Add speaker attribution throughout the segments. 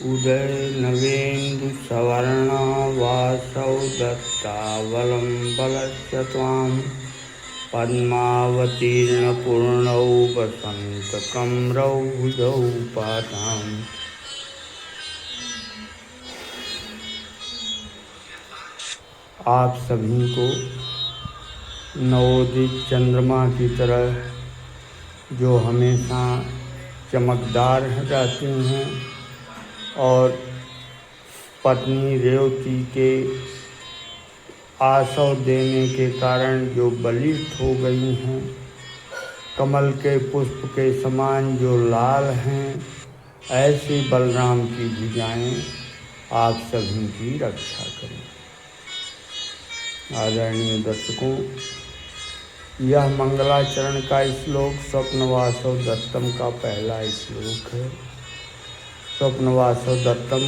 Speaker 1: उदय नवेन्दु सवर्ण वासौ दत्तावलम्बलस्य त्वां पद्मावतीर्णपूर्णौ वसन्तकमरौ भुजौ पाताम्। आप सभी को नवोदित चंद्रमा की तरह जो हमेशा चमकदार रहती हैं और पत्नी रेवती के आशव देने के कारण जो बलिष्ठ हो गई हैं, कमल के पुष्प के समान जो लाल हैं, ऐसे बलराम की भुजाएं आप सभी की रक्षा करें। आदरणीय दर्शकों, यह मंगलाचरण का श्लोक स्वप्नवासव दत्तम का पहला श्लोक है। स्वप्नवासव दत्तम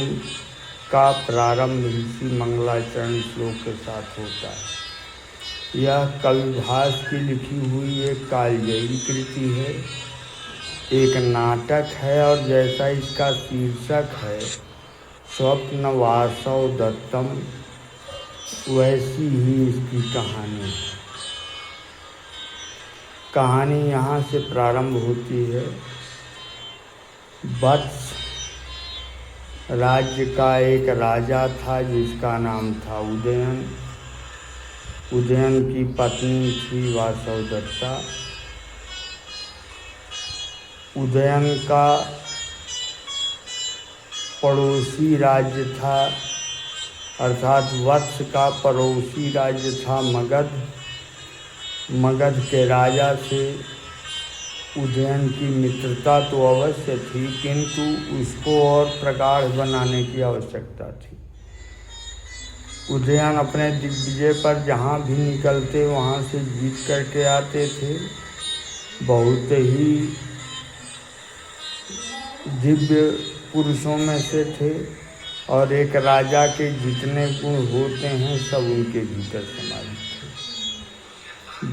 Speaker 1: का प्रारंभ इसी मंगलाचरण श्लोक के साथ होता है। यह कविभास की लिखी हुई एक कालजयी कृति है, एक नाटक है और जैसा इसका शीर्षक है स्वप्नवासव दत्तम, वैसी ही इसकी कहानी है। कहानी यहाँ से प्रारंभ होती है। वत्स राज्य का एक राजा था जिसका नाम था उदयन। उदयन की पत्नी थी वासवदत्ता। उदयन का पड़ोसी राज्य था, अर्थात वत्स का पड़ोसी राज्य था मगध। मगध के राजा से उदयन की मित्रता तो अवश्य थी, किंतु उसको और प्रगाढ़ बनाने की आवश्यकता थी। उदयन अपने दिग्विजय पर जहाँ भी निकलते वहाँ से जीत करके आते थे। बहुत ही दिव्य पुरुषों में से थे और एक राजा के जितने गुण होते हैं सब उनके भीतर समाहित थे।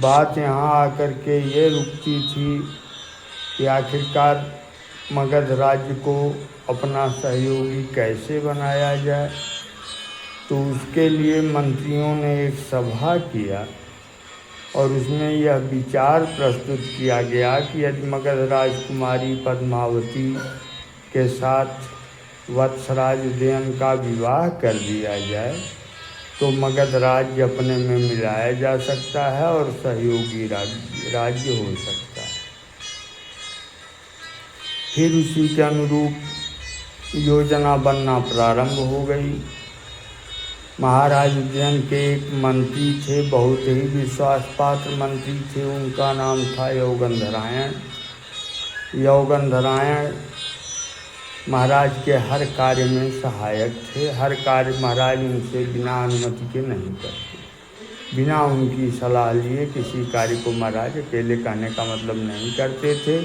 Speaker 1: बात यहाँ आकर के ये रुकती थी कि आखिरकार मगध राज्य को अपना सहयोगी कैसे बनाया जाए। तो उसके लिए मंत्रियों ने एक सभा किया और उसमें यह विचार प्रस्तुत किया गया कि यदि मगध राजकुमारी पद्मावती के साथ वत्सराज उदयन का विवाह कर दिया जाए तो मगध राज्य अपने में मिलाया जा सकता है और सहयोगी राज्य हो सकता है। फिर उसी के अनुरूप योजना बनना प्रारंभ हो गई। महाराज उदयन के एक मंत्री थे, बहुत ही विश्वासपात्र मंत्री थे। उनका नाम था यौगंधरायण। यौगंधरायण महाराज के हर कार्य में सहायक थे। हर कार्य महाराज उनसे बिना अनुमति के नहीं करते, बिना उनकी सलाह लिए किसी कार्य को महाराज अकेले कहने का मतलब नहीं करते थे।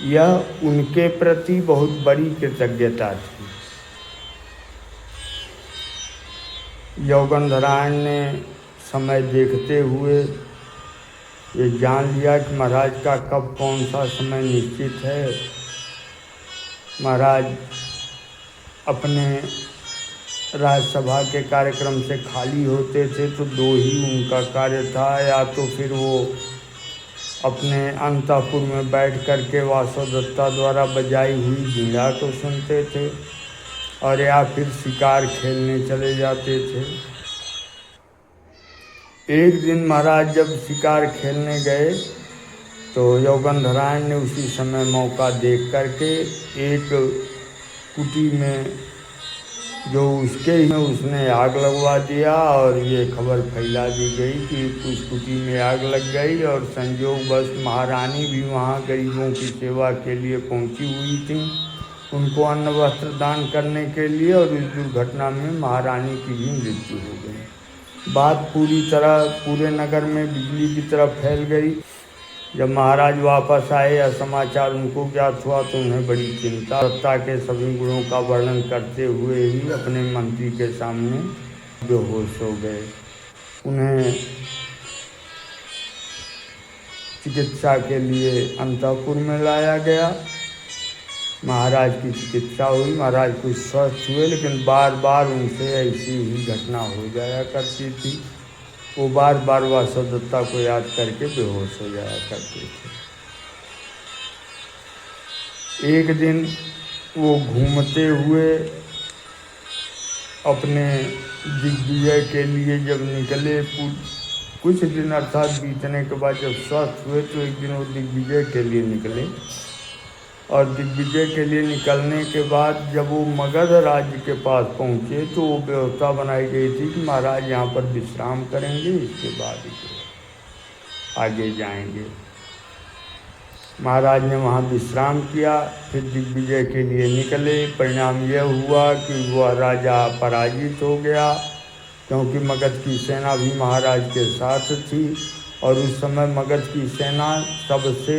Speaker 1: यह उनके प्रति बहुत बड़ी कृतज्ञता थी। यौगंधरायण ने समय देखते हुए ये जान लिया कि महाराज का कब कौन सा समय निश्चित है। महाराज अपने राजसभा के कार्यक्रम से खाली होते थे तो दो ही उनका कार्य था, या तो फिर वो अपने अंतःपुर में बैठ करके वासवदत्ता द्वारा बजाई हुई वीणा को सुनते थे और या फिर शिकार खेलने चले जाते थे। एक दिन महाराज जब शिकार खेलने गए तो यौगंधरायण ने उसी समय मौका देख करके एक कुटी में जो उसके ही में उसने आग लगवा दिया और ये खबर फैला दी गई कि उस कुटी में आग लग गई और संयोगवश महारानी भी वहाँ गरीबों की सेवा के लिए पहुँची हुई थी, उनको अन्न वस्त्र दान करने के लिए, और इस दुर्घटना में महारानी की भी मृत्यु हो गई। बात पूरी तरह पूरे नगर में बिजली की तरह फैल गई। जब महाराज वापस आए या समाचार उनको ज्ञात हुआ तो उन्हें बड़ी चिंता। दत्ता के सभी गुणों का वर्णन करते हुए ही अपने मंत्री के सामने बेहोश हो गए। उन्हें चिकित्सा के लिए अंतःपुर में लाया गया। महाराज की चिकित्सा हुई, महाराज कुछ स्वस्थ हुए, लेकिन बार बार उनसे ऐसी ही घटना हो जाया करती थी। वो बार बार वासवदत्ता को याद करके बेहोश हो जाया करते थे। एक दिन वो घूमते हुए अपने दिग्विजय के लिए जब निकले, कुछ दिन अर्थात बीतने के बाद जब स्वस्थ हुए, तो एक दिन वो दिग्विजय के लिए निकले। और दिग्विजय के लिए निकलने के बाद जब वो मगध राज्य के पास पहुँचे, तो वो व्यवस्था बनाई गई थी कि महाराज यहाँ पर विश्राम करेंगे, इसके बाद आगे जाएंगे। महाराज ने वहाँ विश्राम किया, फिर दिग्विजय के लिए निकले। परिणाम यह हुआ कि वह राजा पराजित हो गया, क्योंकि मगध की सेना भी महाराज के साथ थी, और उस समय मगध की सेना सबसे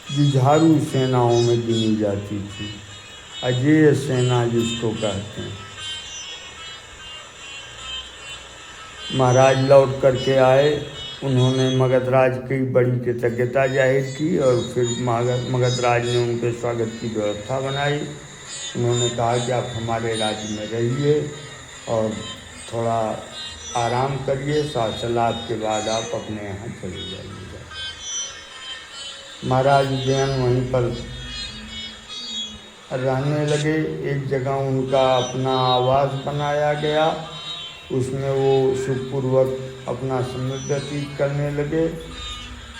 Speaker 1: जुझारू सेनाओं में गिनी जाती थी, अजेय सेना जिसको कहते हैं। महाराज लौट करके आए, उन्होंने मगधराज की बड़ी कृतज्ञता जाहिर की, और फिर मगधराज ने उनके स्वागत की व्यवस्था बनाई। उन्होंने कहा कि आप हमारे राज्य में रहिए और थोड़ा आराम करिए, शासलाभ के बाद आप अपने यहाँ चले जाइएगा। महाराज उज्जैन वहीं पर रहने लगे। एक जगह उनका अपना आवास बनाया गया, उसमें वो सुखपूर्वक अपना समय व्यतीत करने लगे।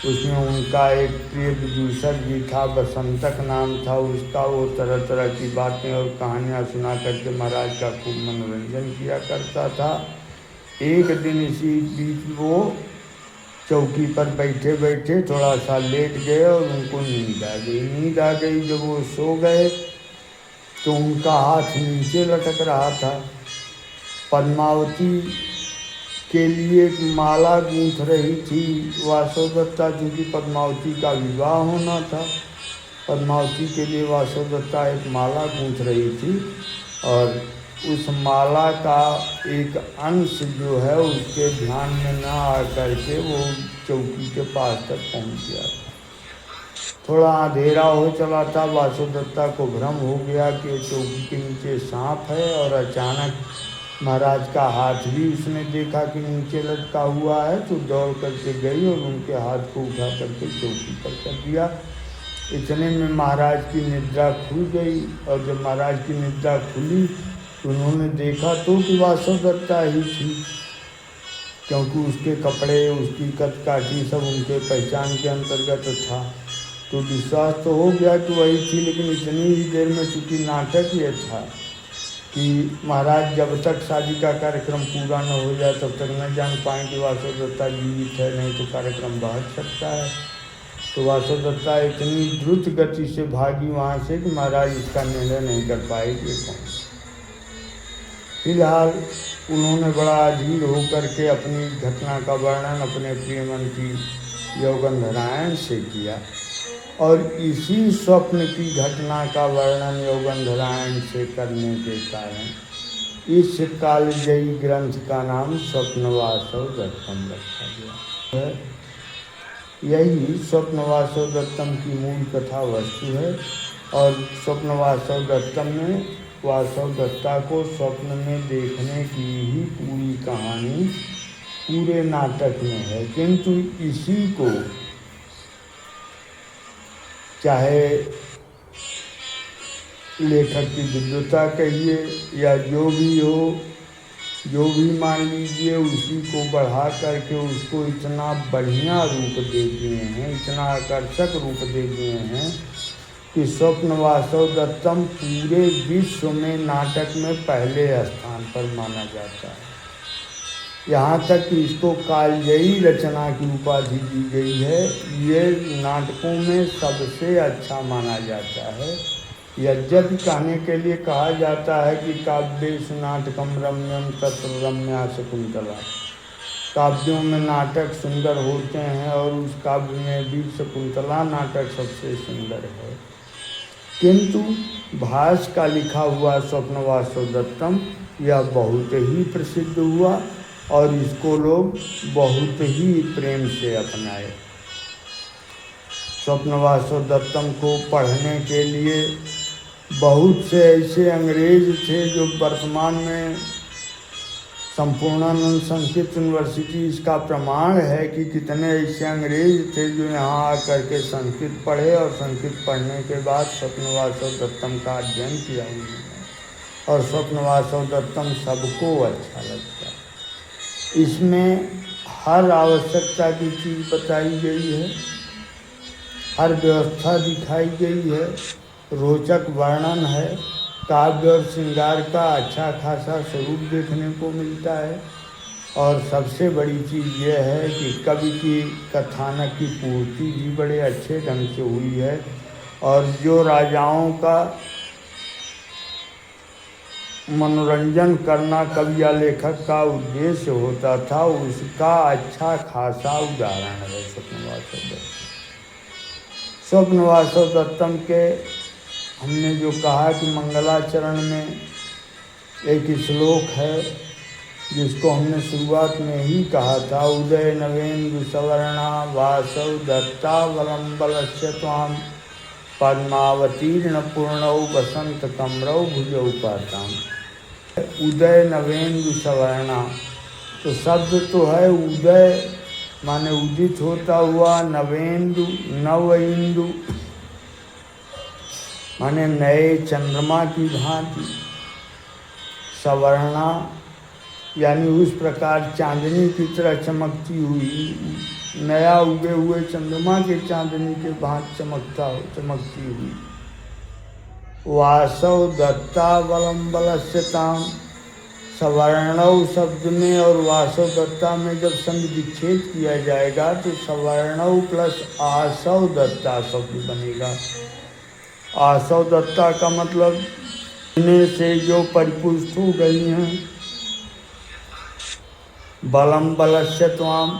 Speaker 1: उसमें उनका एक प्रिय विदूषक भी था, बसंतक नाम था उसका। वो तरह तरह की बातें और कहानियाँ सुना करके महाराज का खूब मनोरंजन किया करता था। एक दिन इसी बीच वो चौकी पर बैठे बैठे थोड़ा सा लेट गए और उनको नींद आ गई। नींद आ गई, जब वो सो गए तो उनका हाथ नीचे लटक रहा था। पद्मावती के लिए एक माला गूंथ रही थी वासवदत्ता, क्योंकि पद्मावती का विवाह होना था। पद्मावती के लिए वासवदत्ता एक माला गूंथ रही थी, और उस माला का एक अंश जो है उसके ध्यान में न आकर के वो चौकी के पास तक पहुंच गया था। थोड़ा अंधेरा हो चला था, वासवदत्ता को भ्रम हो गया कि चौकी के नीचे सांप है, और अचानक महाराज का हाथ भी उसने देखा कि नीचे लटका हुआ है, तो दौड़ करके गई और उनके हाथ को उठा करके चौकी पर कर दिया। इतने में महाराज की निद्रा खुल गई, और जब महाराज की निद्रा खुली तो उन्होंने देखा तो कि वासवदत्ता ही थी, क्योंकि उसके कपड़े, उसकी कदकाठी सब उनके पहचान के अंतर्गत था। तो विश्वास तो हो गया कि वही थी, लेकिन इतनी ही देर में चूँकि नाटक ये था कि महाराज जब तक शादी का कार्यक्रम पूरा न हो जाए तब तक न जान पाएँ कि वासवदत्ता जीवित है, नहीं तो कार्यक्रम बढ़ सकता है। तो वासवदत्ता इतनी द्रुत गति से भागी वहाँ से कि महाराज इसका निर्णय नहीं कर पाए कि कौन। फिलहाल उन्होंने बड़ा अधीर होकर के अपनी घटना का वर्णन अपने प्रियमंत्री यौगंधरायण से किया, और इसी स्वप्न की घटना का वर्णन यौगंधरायण से करने के कारण इस कालजयी ग्रंथ का नाम स्वप्नवासवदत्तम रखा गया है। यही स्वप्नवासवदत्तम की मूल कथा वस्तु है, और स्वप्नवासवदत्तम में वासवदत्ता को स्वप्न में देखने की ही पूरी कहानी पूरे नाटक में है। किंतु इसी को चाहे लेखक की दिव्यता कहिए या जो भी हो, जो भी मान लीजिए, उसी को बढ़ा करके उसको इतना बढ़िया रूप दे दिए हैं, इतना आकर्षक रूप दे दिए हैं कि स्वप्नवासवदत्तम पूरे विश्व में नाटक में पहले स्थान पर माना जाता है। यहाँ तक कि इसको कालजयी रचना की उपाधि दी गई है। ये नाटकों में सबसे अच्छा माना जाता है। यद्यपि कहने के लिए कहा जाता है कि काव्येषु नाटकम रम्यम तत्र रम्या शकुंतला, काव्यों में नाटक सुंदर होते हैं और उस काव्य में भी शकुंतला नाटक सबसे सुंदर है। किंतु भास का लिखा हुआ स्वप्नवासवदत्तम यह बहुत ही प्रसिद्ध हुआ और इसको लोग बहुत ही प्रेम से अपनाए। स्वप्नवासव दत्तम को पढ़ने के लिए बहुत से ऐसे अंग्रेज थे जो वर्तमान में संपूर्णानंद संस्कृत यूनिवर्सिटी इसका प्रमाण है कि कितने ऐसे अंग्रेज थे जो यहाँ आकर के संस्कृत पढ़े और संस्कृत पढ़ने के बाद स्वप्नवासव दत्तम का अध्ययन किया उन्होंने। और स्वप्नवासव दत्तम सबको अच्छा लगता है। इसमें हर आवश्यकता की चीज़ बताई गई है, हर व्यवस्था दिखाई गई है, रोचक वर्णन है, काव्य और श्रृंगार का अच्छा खासा स्वरूप देखने को मिलता है। और सबसे बड़ी चीज़ यह है कि कवि की कथानक की पूर्ति भी बड़े अच्छे ढंग से हुई है। और जो राजाओं का मनोरंजन करना कवि या लेखक का उद्देश्य होता था, उसका अच्छा खासा उदाहरण है स्वप्नवासव दत्तम। स्वप्नवासव दत्तम के हमने जो कहा कि मंगलाचरण में एक श्लोक है जिसको हमने शुरुआत में ही कहा था, उदय नवेन्दु सवर्णा वासव दत्तावलंबलस्य त्वाम पद्मावतीर्ण पूर्णौ वसंत कमरौ भुजौ पाताम। उदय नवेन्दु सवर्णा, तो शब्द तो है उदय माने उदित होता हुआ, नवेन्दु नव इंदु माने नए चंद्रमा की भांति, सवर्णा यानी उस प्रकार चांदनी की तरह चमकती हुई, नया उगे हुए चंद्रमा के चांदनी के भांति चमकती हुई। वासव दत्तावलंबलस्यताम, सवर्णव शब्द में और वासव दत्ता में जब संग विच्छेद किया जाएगा तो सवर्णव प्लस आसव दत्ता शब्द बनेगा। आसव दत्ता का मतलब इनमें से जो परिपुष्ट हो गई हैं। बलम बलस्य त्वाम,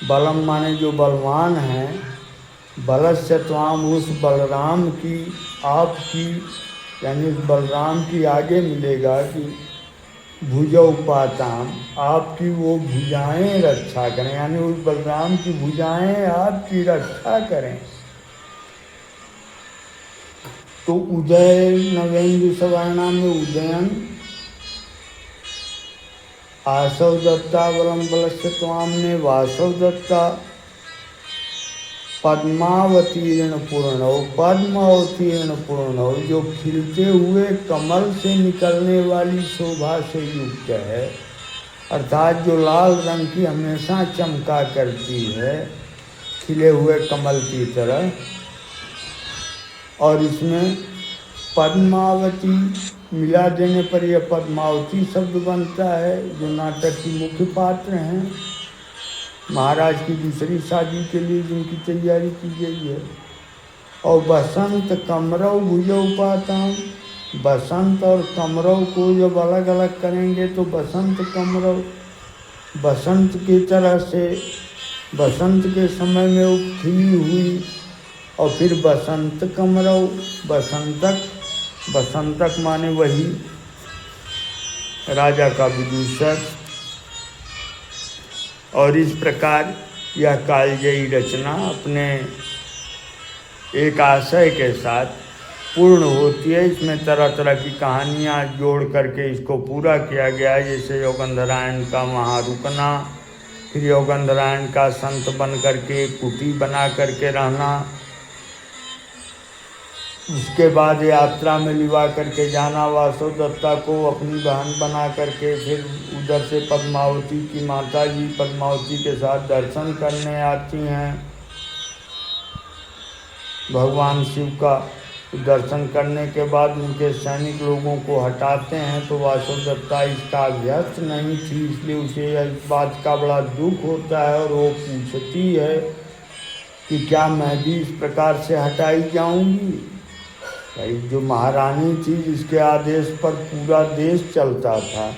Speaker 1: बलम माने जो बलवान हैं, बलस्य त्वाम उस बलराम की, आपकी यानी उस बलराम की आगे मिलेगा कि भुजौ पाताम, आपकी वो भुजाएं रक्षा करें, यानी उस बलराम की भुजाएं आपकी रक्षा करें। तो उदय नवेन्दु सवर्णा में उदयन, आसव दत्तावलंबलस्य त्वाम ने वासव दत्ता, पद्मावतीर्ण पूर्णव, पद्म अवतीर्ण पूर्णव जो खिलते हुए कमल से निकलने वाली शोभा से युक्त है, अर्थात जो लाल रंग की हमेशा चमका करती है खिले हुए कमल की तरह। और इसमें पद्मावती मिला देने पर यह पद्मावती शब्द बनता है, जो नाटक की मुख्य पात्र हैं, महाराज की दूसरी शादी के लिए जिनकी तैयारी की गई है। और बसंत कमरव भुजौ पाताम, बसंत और कमरव को जब अलग अलग करेंगे तो बसंत कमरव, बसंत की तरह से बसंत के समय में वो खिली हुई, और फिर बसंत कमरव, बसंतक, बसंतक माने वही राजा का विदूषक। और इस प्रकार यह कालजयी रचना अपने एक आशय के साथ पूर्ण होती है। इसमें तरह तरह की कहानियाँ जोड़ करके इसको पूरा किया गया है, जैसे योगंधरायण का वहाँ रुकना, फिर योगंधरायण का संत बन करके कुटी बना करके रहना, उसके बाद यात्रा में लिवा करके जाना वासव दत्ता को अपनी बहन बना करके, फिर उधर से पद्मावती की माता जी पद्मावती के साथ दर्शन करने आती हैं भगवान शिव का। दर्शन करने के बाद उनके सैनिक लोगों को हटाते हैं, तो वासव दत्ता इसका अभ्यस्त नहीं थी, इसलिए उसे इस बात का बड़ा दुख होता है और वो पूछती है कि क्या मैं भी इस प्रकार से हटाई जाऊंगी। जो महारानी थी जिसके आदेश पर पूरा देश चलता था,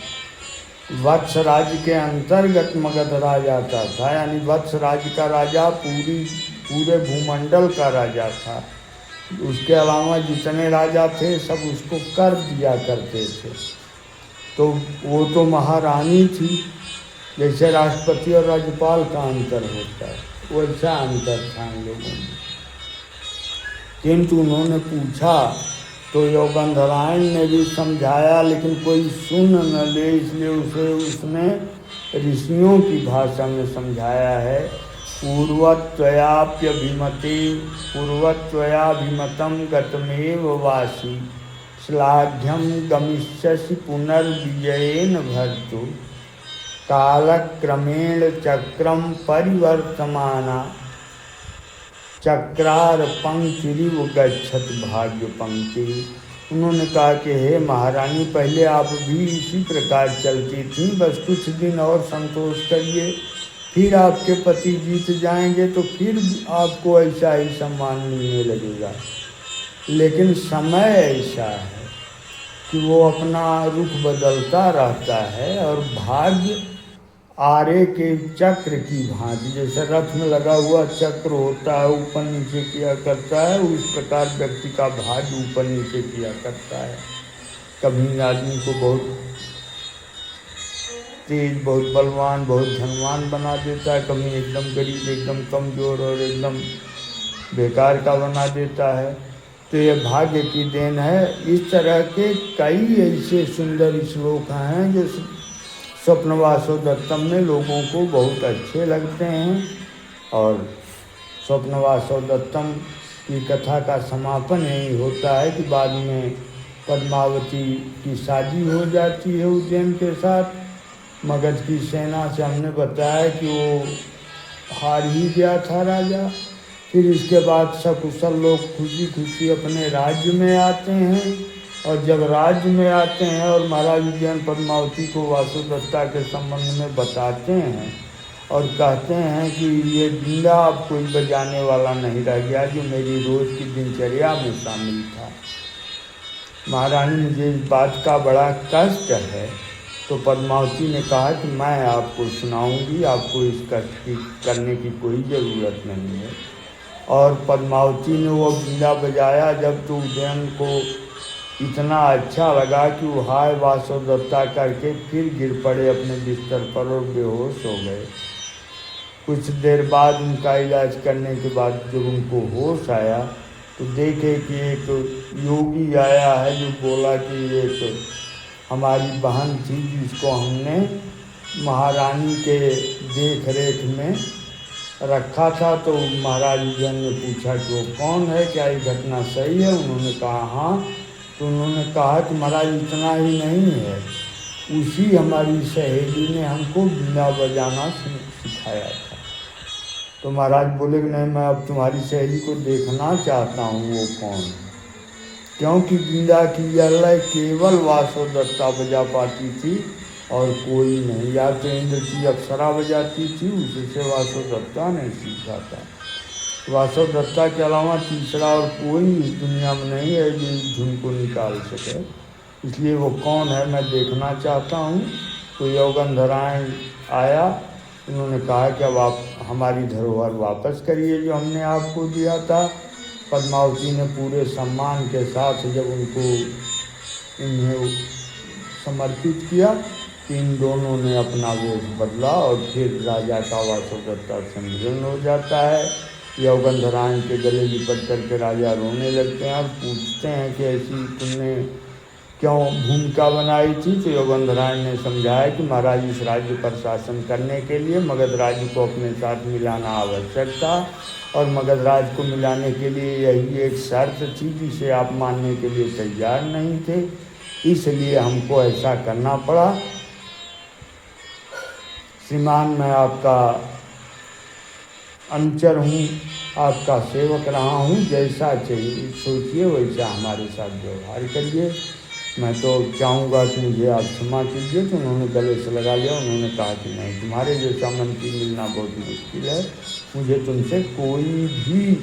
Speaker 1: वत्स राज्य के अंतर्गत मगध राज आता था, यानी वत्स राज्य का राजा पूरे भूमंडल का राजा था। उसके अलावा जितने राजा थे सब उसको कर दिया करते थे। तो वो तो महारानी थी, जैसे राष्ट्रपति और राज्यपाल का अंतर होता है वैसा अंतर था इन लोगों में। किंतु उन्होंने पूछा तो योगंधरायण ने भी समझाया, लेकिन कोई सुन न ले, इसलिए उसने ऋषियों की भाषा में समझाया है। पूर्वत्वयाभिमतं गतमेव वासी श्लाघ्यं गमिष्यसि पुनर्विजयेन भर्तु कालक्रमेण चक्रम परिवर्तमाना चक्रार पंक्तिरिव गच्छत भाग्य पंक्ति। उन्होंने कहा कि हे महारानी, पहले आप भी इसी प्रकार चलती थी, बस कुछ दिन और संतोष करिए, फिर आपके पति जीत जाएंगे तो फिर आपको ऐसा ही सम्मान मिलने लगेगा। लेकिन समय ऐसा है कि वो अपना रुख बदलता रहता है, और भाग्य आरे के चक्र की भांति, जैसे रथ में लगा हुआ चक्र होता है, ऊपर नीचे किया करता है, उस प्रकार व्यक्ति का भाग्य ऊपर नीचे किया करता है। कभी आदमी को बहुत तेज, बहुत बलवान, बहुत धनवान बना देता है, कभी एकदम गरीब, एकदम कमजोर और एकदम बेकार का बना देता है। तो ये भाग्य की देन है। इस तरह के कई ऐसे सुंदर श्लोक हैं जो स्वप्नवासोदत्तम में लोगों को बहुत अच्छे लगते हैं। और स्वप्नवासोदत्तम की कथा का समापन यही होता है कि बाद में पद्मावती की शादी हो जाती है उज्जैन के साथ। मगध की सेना से हमने बताया कि वो हार ही गया था राजा। फिर इसके बाद सकुशल लोग खुशी खुशी अपने राज्य में आते हैं, और जब राज्य में आते हैं और महाराज उज्जैन पद्मावती को वासुदत्ता के संबंध में बताते हैं और कहते हैं कि ये बिंदा अब कोई बजाने वाला नहीं रह गया जो मेरी रोज़ की दिनचर्या में शामिल था। महारानी, मुझे इस बात का बड़ा कष्ट है। तो पद्मावती ने कहा कि मैं आपको सुनाऊंगी, आपको इस कष्ट की करने की कोई ज़रूरत नहीं है। और पद्मावती ने वो बीड़ा बजाया जब, तो उज्जैन को इतना अच्छा लगा कि वो हाय वासुदत्ता करके फिर गिर पड़े अपने बिस्तर पर और बेहोश हो गए। कुछ देर बाद उनका इलाज करने के बाद जब उनको होश आया तो देखे कि एक योगी आया है जो बोला कि एक हमारी बहन थी जिसको हमने महारानी के देख रेख में रखा था। तो महाराज उज्जैन ने पूछा कि वो कौन है, क्या ये घटना सही है? उन्होंने कहा हाँ। तो उन्होंने कहा कि महाराज इतना ही नहीं है, उसी हमारी सहेली ने हमको बीड़ा बजाना सिखाया था। तो महाराज बोले कि नहीं, मैं अब तुम्हारी सहेली को देखना चाहता हूँ, वो कौन है? क्योंकि बीड़ा की लय केवल वासुदत्ता बजा पाती थी और कोई नहीं। या तो इंद्र की अप्सरा बजाती थी, उससे वासुदत्ता ने सीखा था। वासुदत्ता के अलावा तीसरा और कोई इस दुनिया में नहीं है जो इस धुन को निकाल सके। इसलिए वो कौन है मैं देखना चाहता हूँ। तो योगंधरायण आया, उन्होंने कहा कि अब आप हमारी धरोहर वापस करिए जो हमने आपको दिया था। पद्मावती ने पूरे सम्मान के साथ जब उनको इन्हें समर्पित किया, इन दोनों ने अपना वेश बदला और फिर राजा का वासुदत्ता से मिलन हो जाता है। योगंधरायण के गले लिपट करके राजा रोने लगते हैं और पूछते हैं कि ऐसी तुमने क्यों भूमिका बनाई थी? तो योगंधरायण ने समझाया कि महाराज इस राज्य पर शासन करने के लिए मगध राज्य को अपने साथ मिलाना आवश्यक था, और मगध राज्य को मिलाने के लिए यही एक शर्त थी जिसे आप मानने के लिए तैयार नहीं थे, इसलिए हमको ऐसा करना पड़ा। श्रीमान, मैं आपका अनुचर हूँ, आपका सेवक रहा हूँ, जैसा चाहिए सोचिए वैसा हमारे साथ व्यवहार करिए। मैं तो चाहूँगा कि मुझे आप क्षमा कीजिए। तो उन्होंने गले से लगा लिया। उन्होंने कहा कि नहीं, तुम्हारे जैसा मंत्री मिलना बहुत मुश्किल है, मुझे तुमसे कोई भी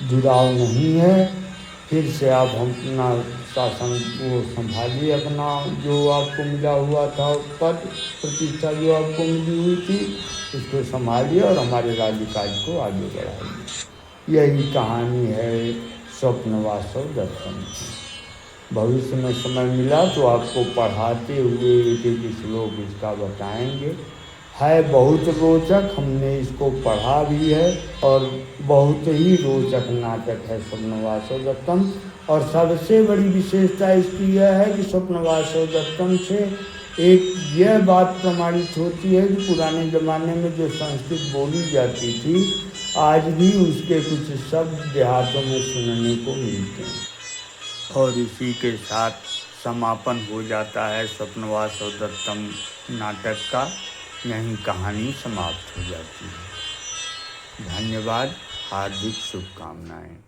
Speaker 1: जुड़ाव नहीं है। फिर से आप हम अपना शासन वो संभालिए, अपना जो आपको मिला हुआ था पद प्रतिष्ठा जो आपको मिली हुई थी उसको संभालिए और हमारे राज्य काज को आगे बढ़ाइए। यही कहानी है स्वप्नवासोदत्तम की। भविष्य में समय मिला तो आपको पढ़ाते हुए एक एक श्लोक इसका बताएंगे। है बहुत रोचक, हमने इसको पढ़ा भी है और बहुत ही रोचक नाटक है स्वप्नवासव दत्तम। और सबसे बड़ी विशेषता इसकी यह है कि स्वप्नवासव दत्तम से एक यह बात प्रमाणित होती है कि पुराने ज़माने में जो संस्कृत बोली जाती थी आज भी उसके कुछ शब्द देहातों में सुनने को मिलते हैं। और इसी के साथ समापन हो जाता है स्वप्नवासव दत्तम नाटक का, यहीं कहानी समाप्त हो जाती है। धन्यवाद, हार्दिक शुभकामनाएं।